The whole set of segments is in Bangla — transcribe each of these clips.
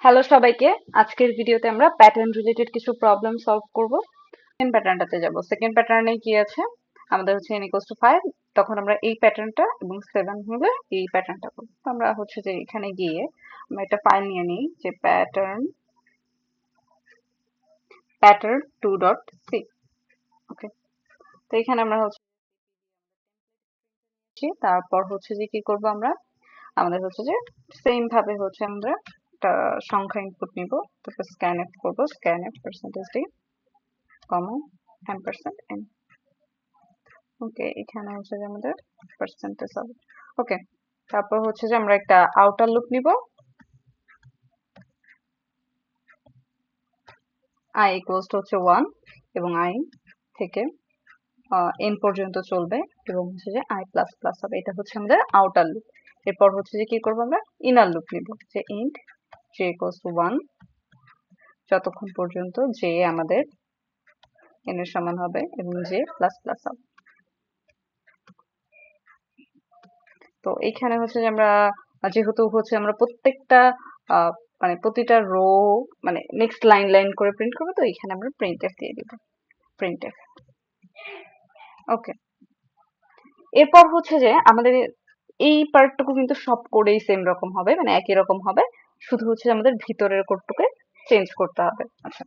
হ্যালো সবাইকে। আজকের ভিডিওতে আমরা প্যাটার্ন রিলেটেড কিছু প্রবলেম সলভ করব। সেকেন্ড প্যাটার্নটাতে যাব। সেকেন্ড প্যাটার্নে কি আছে, আমাদের হচ্ছে n ইকুয়ালস টু 5, তখন আমরা এই প্যাটার্নটা এবং 7 হলে এই প্যাটার্নটা করব। তো আমরা হচ্ছে যে এখানে গিয়ে আমরা একটা ফাইল নিয়ে নিই যে প্যাটার্ন 2.c। ওকে, তো এখানে আমরা হচ্ছে তারপর হচ্ছে যে কি করব, আমরা আমাদের হচ্ছে যে সেম ভাবে হচ্ছে আমরা একটা সংখ্যা ইনপুট নিব, তারপর স্ক্যানএফ করব, স্ক্যানএফ পার্সেন্টেজ ডি কমা n%n। ওকে, এখানে হচ্ছে যে আমাদের পার্সেন্টেজ হবে। ওকে, তারপর হচ্ছে যে আমরা একটা আউটার লুপ নিব, i ইকুয়ালস টু হচ্ছে 1 এবং i থেকে n পর্যন্ত চলবে এবং হচ্ছে যে i প্লাস প্লাস হবে। এটা হচ্ছে আমাদের আউটার লুপ। এরপর হচ্ছে যে কি করব, আমরা ইনার লুপ নিব যে ইন্ট j ইকুয়ালস টু 1 যতক্ষণ পর্যন্ত j আমাদের n এর সমান হবে এবং j প্লাস প্লাস হবে। তো এইখানে হচ্ছে যে আমরা যেহেতু হচ্ছে আমরা প্রত্যেকটা আহ, মানে প্রতিটা রো মানে নেক্সট লাইন লাইন করে প্রিন্ট করবো, তো এখানে আমরা প্রিন্টএফ দিয়ে দিব, প্রিন্টএফ। ওকে, এরপর হচ্ছে যে আমাদের এই পার্টটুকু কিন্তু সব কোডেই সেম রকম হবে, মানে একই রকম হবে, শুধু হচ্ছে আমাদের ভিতরের কোডটুকে চেঞ্জ করতে হবে। আচ্ছা,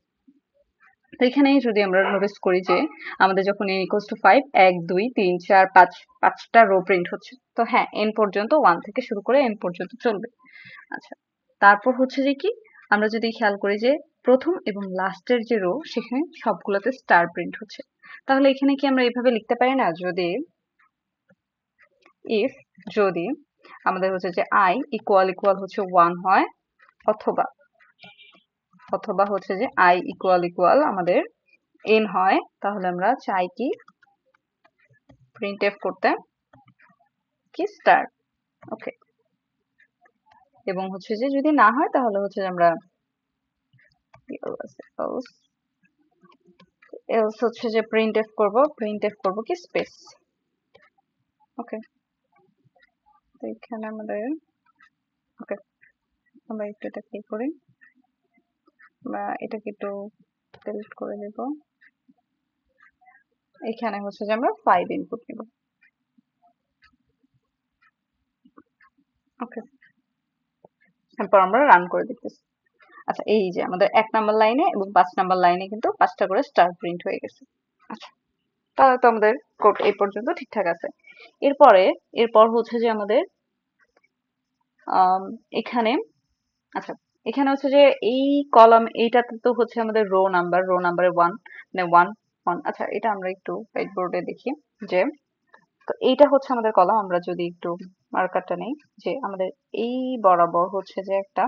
তো এখানেই যদি আমরা নোটিস করি যে আমাদের যখন n ইকুয়ালস টু 5, 1 2 3 4 5 পাঁচটা রো প্রিন্ট হচ্ছে, তো হ্যাঁ n পর্যন্ত 1 থেকে শুরু করে n পর্যন্ত চলবে। আচ্ছা, তারপর হচ্ছে যে কি, আমরা যদি খেয়াল করি যে প্রথম এবং লাস্টের যে রো সেখানে সবগুলোতে স্টার প্রিন্ট হচ্ছে, তাহলে এখানে কি আমরা এইভাবে লিখতে পারি না, যদি ইফ যদি আমাদের হচ্ছে যে i ইকুয়াল ইকুয়াল হচ্ছে 1 হয়, অথবা অথবা হচ্ছে যে i ইকুয়াল ইকুয়াল আমাদের n হয়, তাহলে আমরা চাই কি প্রিন্টএফ করতে কি স্টার। ওকে, এবং হচ্ছে যে যদি না হয় তাহলে হচ্ছে যে আমরা এলস হচ্ছে যে প্রিন্টএফ করব কি স্পেস। ওকে, তো এখানে আমাদের ওকে, আমরা একটু এটা কি করি, আমরা এটাকে একটু ডিলিট করে দেব। এখানে হচ্ছে যে আমরা 5 ইনপুট নিব। ওকে, তারপর আমরা রান করে দিতেছি। আচ্ছা, এই যে আমাদের 1 নাম্বার লাইনে এবং 5 নাম্বার লাইনে কিন্তু 5টা করে স্টার প্রিন্ট হয়ে গেছে। আচ্ছা, তাহলে তো আমাদের কোড এই পর্যন্ত ঠিকঠাক আছে। এরপর হচ্ছে যে আমাদের আম, এখানে আচ্ছা, এখানে হচ্ছে যে এই কলাম এইটাতে তো হচ্ছে আমাদের রো নাম্বারে 1, মানে 1 1। আচ্ছা, এটা আমরা একটু হোয়াইট বোর্ডে দেখি যে, তো এইটা হচ্ছে আমাদের কলাম। আমরা যদি একটু মার্কারটা নেই, যে আমাদের এই বরাবর হচ্ছে যে একটা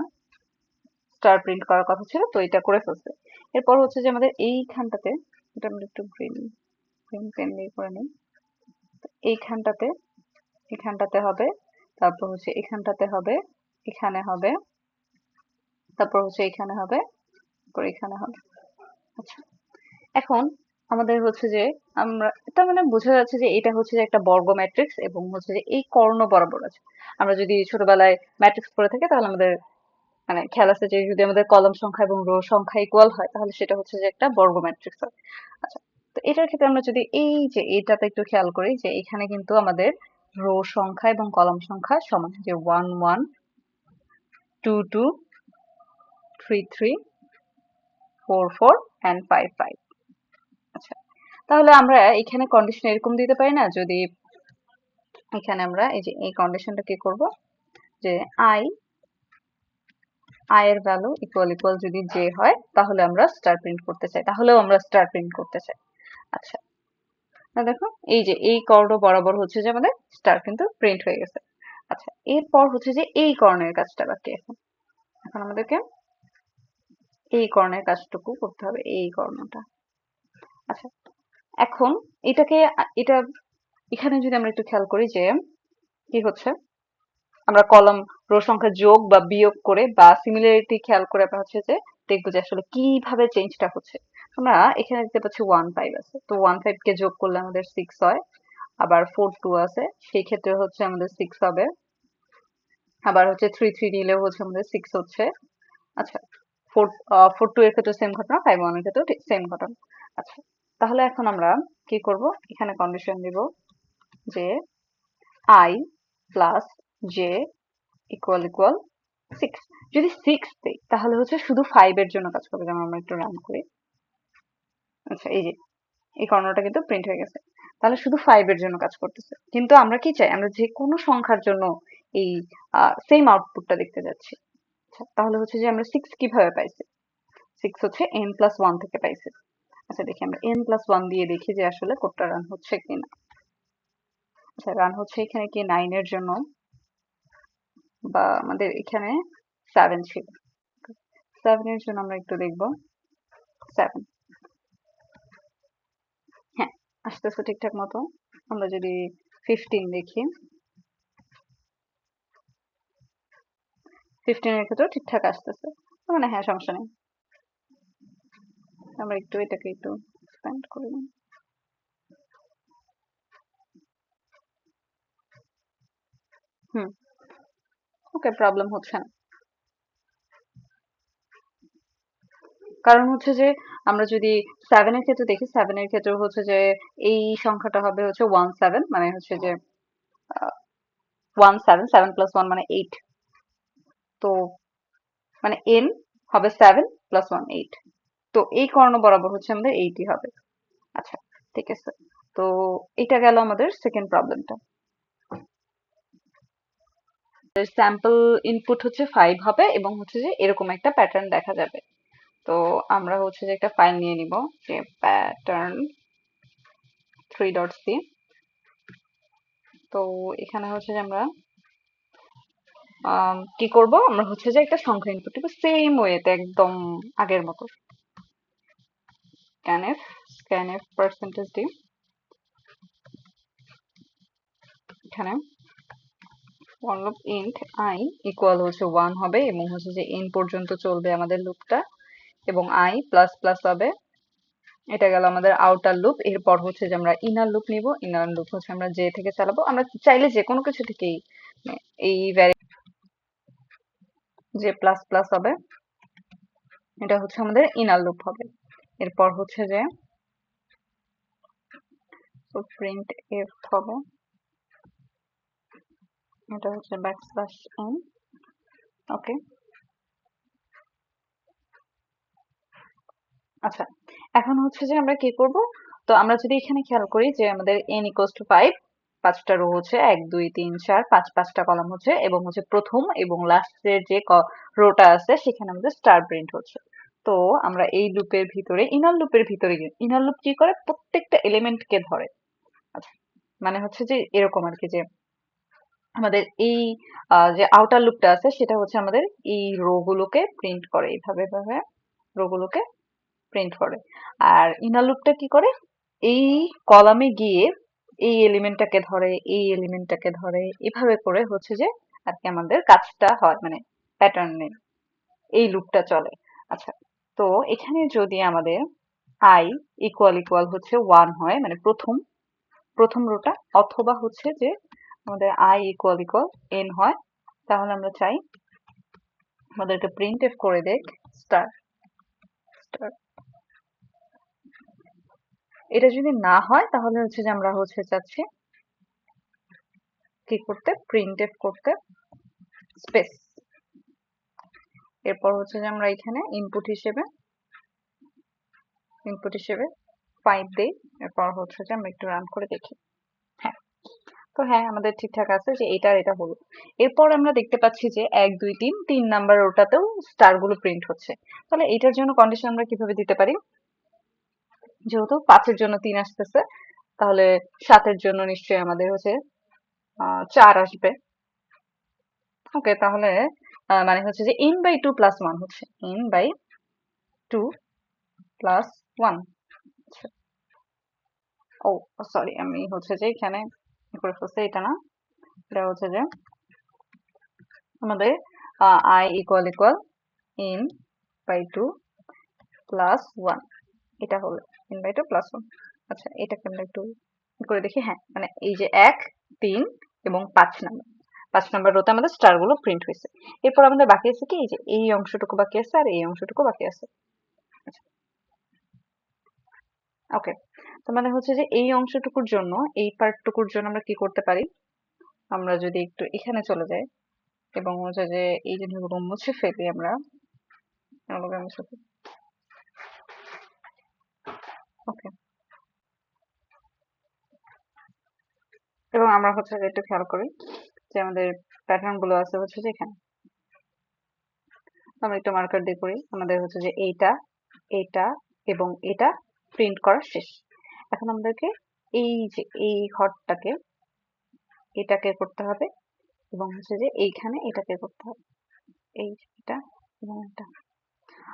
স্টার প্রিন্ট করার কথা ছিল, তো এটা করে ফেলছে। এরপর হচ্ছে যে আমাদের এইখানটাতে, এটা আমরা একটু গ্রিন গ্রিন পেন দিয়ে করে নিই, এইখানটাতে এখানটাতে হবে, তারপর হচ্ছে এখানটাতে হবে, এখানে হবে, তারপর হচ্ছে এখানে হবে, তারপর এখানে হবে। আচ্ছা, এখন আমাদের হচ্ছে যে আমরা এটা মানে বোঝা যাচ্ছে যে এটা হচ্ছে যে একটা বর্গ ম্যাট্রিক্স এবং হচ্ছে যে এই কর্ণ বরাবর আছে। আমরা যদি ছোটবেলায় ম্যাট্রিক্স পড়ে থাকি তাহলে আমাদের মানে খেয়াল আছে যে যদি আমাদের কলাম সংখ্যা এবং রো সংখ্যা ইকুয়াল হয় তাহলে সেটা হচ্ছে যে একটা বর্গ ম্যাট্রিক্স হয়। আচ্ছা, তো এটার ক্ষেত্রে আমরা যদি এই যে এইটাতে একটু খেয়াল করি যে এখানে কিন্তু আমাদের রো সংখ্যা এবং কলাম সংখ্যা সমান, যে 1 1 2 2 3 3 4 4 and 5 5। আচ্ছা, তাহলে আমরা এখানে কন্ডিশন এরকম দিতে পারি না, যদি এখানে আমরা এই যে এই কন্ডিশনটা কি করব, যে i এর ভ্যালু ইকুয়াল ইকুয়াল যদি j হয় তাহলে আমরা স্টার প্রিন্ট করতে চাই, তাহলেও আমরা স্টার প্রিন্ট করতে চাই। আচ্ছা, না দেখো এই যে এই কর্ণ বরাবর হচ্ছে যে আমাদের স্টার কিন্তু প্রিন্ট হয়ে গেছে। আচ্ছা, এরপর হচ্ছে যে এই কর্ণের কাজটা বাকি। এখন এখন আমাদেরকে এই কর্ণের কাজটুকু করতে হবে, এই কর্ণটা। আচ্ছা, এখন এটাকে এটা এখানে যদি আমরা একটু খেয়াল করি যে কি হচ্ছে, আমরা কলাম রো সংখ্যা যোগ বা বিয়োগ করে বা সিমিলারিটি খেয়াল করে আমরা হচ্ছে যে দেখবো যে আসলে কিভাবে চেঞ্জটা হচ্ছে। আমরা এখানে দেখতে পাচ্ছি 1 5 আছে, তো 1 5 কে যোগ করলে আমাদের 6 হয়, আবার 4 2 আছে, সেই ক্ষেত্রে হচ্ছে আমাদের 6 হবে, আবার হচ্ছে 3 3 নিলেও হচ্ছে আমাদের 6 হচ্ছে, আচ্ছা, 4 2 এর ক্ষেত্রে সেম ঘটনা, 5 1 এর ক্ষেত্রেও সেম ঘটনা। আচ্ছা, তাহলে এখন আমরা কি করব, এখানে কন্ডিশন দিব যে I plus J equal equal 6। যদি 6 দেই তাহলে হচ্ছে শুধু 5 এর জন্য কাজ করবে। যেমন আমরা একটু রান করি। আচ্ছা, এই যে এই কর্ণটা কিন্তু প্রিন্ট হয়ে গেছে। তাহলে শুধু 5 এর জন্য কাজ করতেছে। কিন্তু আমরা কি চাই, আমরা যে কোনো সংখ্যার জন্য এই সেম আউটপুটটা দেখতে যাচ্ছি। আচ্ছা, তাহলে হচ্ছে যে আমরা 6 কিভাবে পাইছি, 6 হচ্ছে n প্লাস 1 থেকে পাইছি। আচ্ছা, দেখি আমরা n প্লাস 1 দিয়ে দেখি যে আসলে কোডটা রান হচ্ছে কিনা। আচ্ছা, রান হচ্ছে এখানে কি 9 এর জন্য, বা আমাদের এখানে 7 ছিল। 7 এর জন্য আমরা একটু দেখবো। 7, হ্যাঁ, আসতেছে ঠিকঠাক মতো। আমরা যদি 15 দেখি, 15 এর ক্ষেত্রেও ঠিকঠাক আসতেছে। মানে হ্যাঁ, সমস্যা নেই। আমরা একটু এটাকে একটু এক্সপ্যান্ড করে নিই। হুম, ওকে, প্রবলেম হচ্ছে না। কারণ হচ্ছে যে আমরা যদি 7 এর ক্ষেত্রে দেখি, 7 এর ক্ষেত্রে হচ্ছে যে এই সংখ্যাটা হবে হচ্ছে 17, মানে হচ্ছে যে 17, 7 প্লাস 1 মানে 8। তো মানে n হবে 7 প্লাস 1 8। তো এই কর্ণ বরাবর হচ্ছে আমাদের 8ই হবে। আচ্ছা, ঠিক আছে। তো এটা গেল আমাদের সেকেন্ড প্রবলেমটা। স্যাম্পল ইনপুট হচ্ছে 5 হবে এবং হচ্ছে যে এরকম একটা প্যাটার্ন দেখা যাবে। তো আমরা হচ্ছে যে একটা ফাইল নিয়ে নিব, যে প্যাটার্ন 3.c। তো এখানে হচ্ছে যে আমরা কি করব, আমরা হচ্ছে যে একটা সংখ্যা ইনপুট দিব সেম ওয়েতে, একদম আগের মতো। scanf পার্সেন্টেজ ডি, এখানে one loop int I equal হচ্ছে 1 হবে এবং হচ্ছে যে n পর্যন্ত চলবে আমাদের লুপটা, এবং I প্লাস প্লাস হবে। এটা গেল আমাদের আউটার লুপ। এরপর হচ্ছে যে আমরা ইনার লুপ নিব। ইনার লুপ হচ্ছে আমরা যে থেকে চালাবো, আমরা চাইলে যে কোনো কিছু থেকেই এই যে প্লাস প্লাস হবে, এটা হচ্ছে আমাদের ইনার লুপ হবে। এরপর হচ্ছে যে প্রিন্ট এফ হবে, এটা হচ্ছে ব্যাকস্ল্যাশ n। ওকে, আচ্ছা, এখন হচ্ছে যে আমরা কি করব। তো আমরা যদি এখানে খেয়াল করি যে আমাদের n ইকুয়ালস টু 5, 5টা রো হচ্ছে 1 2 3 4 5, 5টা কলাম হচ্ছে, এবং হচ্ছে প্রথম এবং লাস্টের যে রোটা আছে সেখানে আমাদের স্টার প্রিন্ট হচ্ছে। তো আমরা এই লুপের ভিতরে, ইনার লুপের ভিতরে গিয়ে, ইনার লুপ কি করে, প্রত্যেকটা এলিমেন্টকে ধরে। আচ্ছা, মানে হচ্ছে যে এরকম আর কি, যে আমাদের এই যে আউটার লুপটা আছে সেটা হচ্ছে আমাদের এই রো গুলোকে প্রিন্ট করে, এইভাবে ভাবে রো গুলোকে প্রিন্ট করে। আর ইনার লুপটা কি করে, এই কলামে গিয়ে এই এলিমেন্টটাকে ধরে, এই এলিমেন্টটাকে ধরে, এভাবে করে হচ্ছে যে আর কি আমাদের কাজটা হয়, মানে প্যাটার্নে এই লুপটা চলে। আচ্ছা, তো এখানে যদি আমাদের i ইকুয়াল ইকুয়াল হচ্ছে 1 হয়, মানে প্রথম প্রথম রোটা, অথবা হচ্ছে যে আমাদের i ইকুয়াল ইকুয়াল n হয়, তাহলে আমরা চাই আমাদেরকে প্রিন্ট এফ করে দেখ স্টার স্টার। এটা যদি না হয় তাহলে হচ্ছে যে আমরা হচ্ছে চাচ্ছি কি করতে, প্রিন্ট এফ করতে স্পেস। এরপর হচ্ছে যে আমরা এখানে ইনপুট হিসেবে 5 দেই। এরপর হচ্ছে যে আমরা একটু রান করে দেখি। হ্যাঁ, তো হ্যাঁ, আমাদের ঠিকঠাক আছে যে এটা আর এটা হলো। এরপর আমরা দেখতে পাচ্ছি যে 1 2 3 3 নাম্বার ওটাতেও স্টার গুলো প্রিন্ট হচ্ছে। তাহলে এটার জন্য কন্ডিশন আমরা কিভাবে দিতে পারি, যেহেতু 5 এর জন্য 3 আসতেছে, তাহলে 7 এর জন্য নিশ্চয়ই আমাদের হচ্ছে 4 আসবে। ওকে, তাহলে মানে হচ্ছে যে n বাই 2 প্লাস 1 হচ্ছে n বাই 2 প্লাস 1। আচ্ছা, ও সরি, আমি হচ্ছে যে এখানে করে ফেলছি, এটা না, এটা হচ্ছে যে আমাদের i equal equal n by 2 plus 1, এটা হলো n বাই 2 প্লাস 1। আচ্ছা, এটাকে আমরা একটু করে দেখি। হ্যাঁ, মানে এই যে 1 3 এবং 5 নাম্বার, 5 নম্বর রোতে আমাদের স্টার গুলো প্রিন্ট হয়েছে। এরপর আমাদের বাকি আছে কি, এই যে এই অংশটুকু বাকি আছে আর এই অংশটুকু বাকি আছে। ওকে, তো মানে হচ্ছে যে এই অংশটুকুর জন্য, এই পার্টটুকুর জন্য আমরা কি করতে পারি, আমরা যদি একটু এখানে চলে যাই এবং হচ্ছে যে এই জিনিসগুলো মুছে ফেলি, আমরা এগুলোকে মুছে ফেলি। ওকে, এবং আমরা হচ্ছে যে একটু খেয়াল করি যে আমাদের প্যাটার্ন গুলো আছে হচ্ছে যে এখানে, আমরা একটু মার্কার দিয়ে করি। আমাদের হচ্ছে যে এইটা, এইটা এবং এটা প্রিন্ট করা শেষ। এখন আমাদেরকে এই যে এই ঘরটাকে, এটাকে করতে হবে এবং হচ্ছে যে এইখানে এটাকে করতে হবে, এই যে এটা এবং এটা।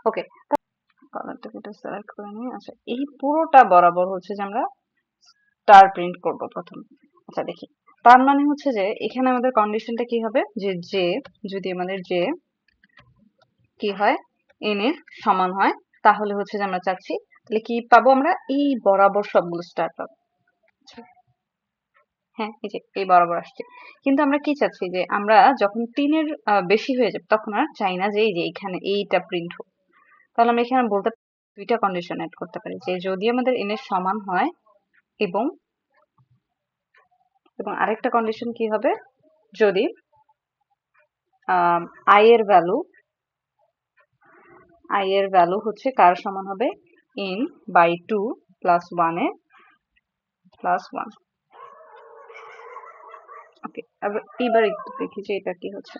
ওকে, কালারটাকে এটা সিলেক্ট করে নিই। আচ্ছা, এই পুরোটা বরাবর হচ্ছে যে আমরা স্টার প্রিন্ট করব প্রথম। আচ্ছা দেখি, তার মানে হচ্ছে যে এখানে আমাদের কন্ডিশনটা কি হবে, যে জে, যদি আমাদের জে কি হয়, এন এর সমান হয়, তাহলে হচ্ছে যে আমরা চাচ্ছি, তাহলে কি পাবো, আমরা এই বরাবর সবগুলো স্টার পাবো। আচ্ছা, হ্যাঁ এই যে এই বরাবর আসছে। কিন্তু আমরা কি চাচ্ছি, যে আমরা যখন 3-এর বেশি হয়ে যাবে তখন আর চাই না যে এই যে এখানে এইটা প্রিন্ট হোক। তাহলে আমরা এখানে বলতে দুইটা কন্ডিশন অ্যাড করতে পারি, যে যদি আমাদের এন এর সমান হয় এবং এবং আরেকটা কন্ডিশন কি হবে, যদি আই এর ভ্যালু, আই এর ভ্যালু হচ্ছে কার সমান হবে, n বাই 2 প্লাস 1 এর প্লাস 1। ওকে, এবার একটু দেখি যে এটা কি হচ্ছে।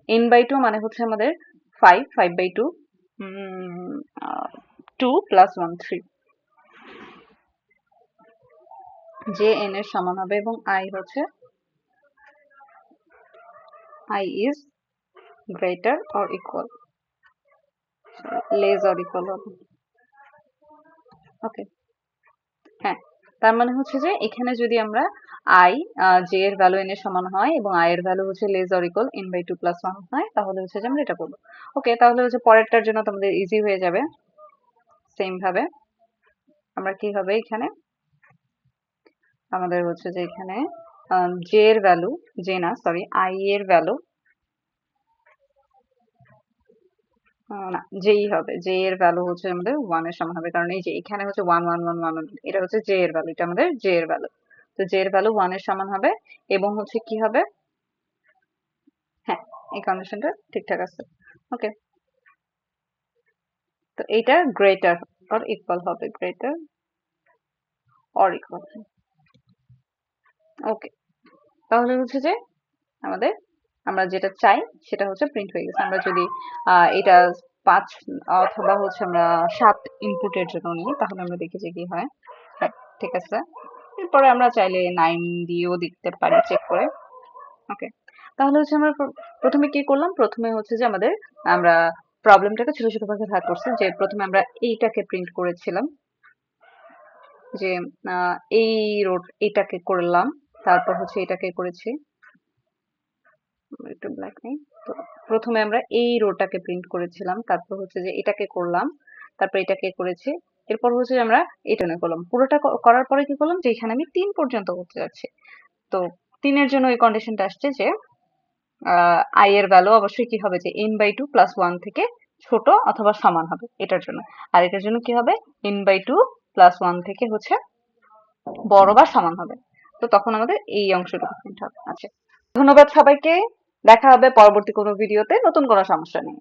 n বাই 2 মানে হচ্ছে আমাদের 5 বাই 2, 2 প্লাস 1 3, যে n এর সমান হবে এবং i হচ্ছে, i is greater or equal, less or equal হবে। ওকে, হ্যাঁ, তার মানে হচ্ছে যে এখানে যদি আমরা i, j এর ভ্যালু n এর সমান হয় এবং i এর ভ্যালু হচ্ছে less or equal n by 2 plus 1 হয়, তাহলে হচ্ছে যে আমরা এটা করবো। ওকে, তাহলে হচ্ছে পরেরটার জন্য তোমাদের ইজি হয়ে যাবে। সেম ভাবে আমরা কি হবে, এখানে আমাদের হচ্ছে যে এখানে j এর ভ্যালু, জে না সরি, i এর ভ্যালু, না জেই হবে, জে এর ভ্যালু হচ্ছে আমাদের 1 এর সমান হবে, কারণ এই যে এখানে হচ্ছে 1 1 1 1 1, এটা হচ্ছে জে এর ভ্যালু, এটা আমাদের জে এর ভ্যালু। তো জে এর ভ্যালু 1 এর সমান হবে এবং হচ্ছে কি হবে, হ্যাঁ এই কন্ডিশনটা ঠিকঠাক আছে। ওকে, তো এইটা গ্রেটার অর ইকুয়াল হবে, গ্রেটার অর ইকুয়াল। ওকে, তাহলে হচ্ছে যে আমাদের, আমরা যেটা চাই সেটা হচ্ছে প্রিন্ট হয়ে গেছে। আমরা যদি এটা 5 অথবা হচ্ছে আমরা 7 ইনপুটের জন্য নিই, তাহলে আমরা দেখি যে কি হয়। হ্যাঁ ঠিক আছে, এরপরে আমরা চাইলে 9 দিয়েও দেখতে পারি চেক করে। ওকে, তাহলে হচ্ছে আমরা প্রথমে কি করলাম, প্রথমে হচ্ছে যে আমাদের, আমরা প্রবলেমটাকে ছোট ছোট ভাগে ভাগ করছি, যে প্রথমে আমরা এইটাকে প্রিন্ট করেছিলাম, যে এই রোড এটাকে করলাম, তারপর হচ্ছে এটাকে করেছি, একটু ব্ল্যাক নেই, তো প্রথমে আমরা এই রোটাকে প্রিন্ট করেছিলাম, তারপর হচ্ছে যে এটাকে করলাম, তারপর এটাকে করেছি, এরপর হচ্ছে যে আমরা এটা নিয়ে করলাম। পুরোটা করার পরে কি করলাম, যে এখানে আমি 3 পর্যন্ত করতে যাচ্ছি। তো 3 এর জন্য এই কন্ডিশনটা আসছে যে i এর ভ্যালু অবশ্যই কি হবে, যে n বাই 2 প্লাস 1 থেকে ছোট অথবা সমান হবে এটার জন্য, আর এটার জন্য কি হবে, n বাই 2 প্লাস 1 থেকে হচ্ছে বড় বা সমান হবে। তো তখন আমাদের এই অংশটুকু প্রিন্ট হবে। আচ্ছা, ধন্যবাদ সবাইকে, দেখা হবে পরবর্তী কোনো ভিডিওতে নতুন কোনো সমস্যা নিয়ে।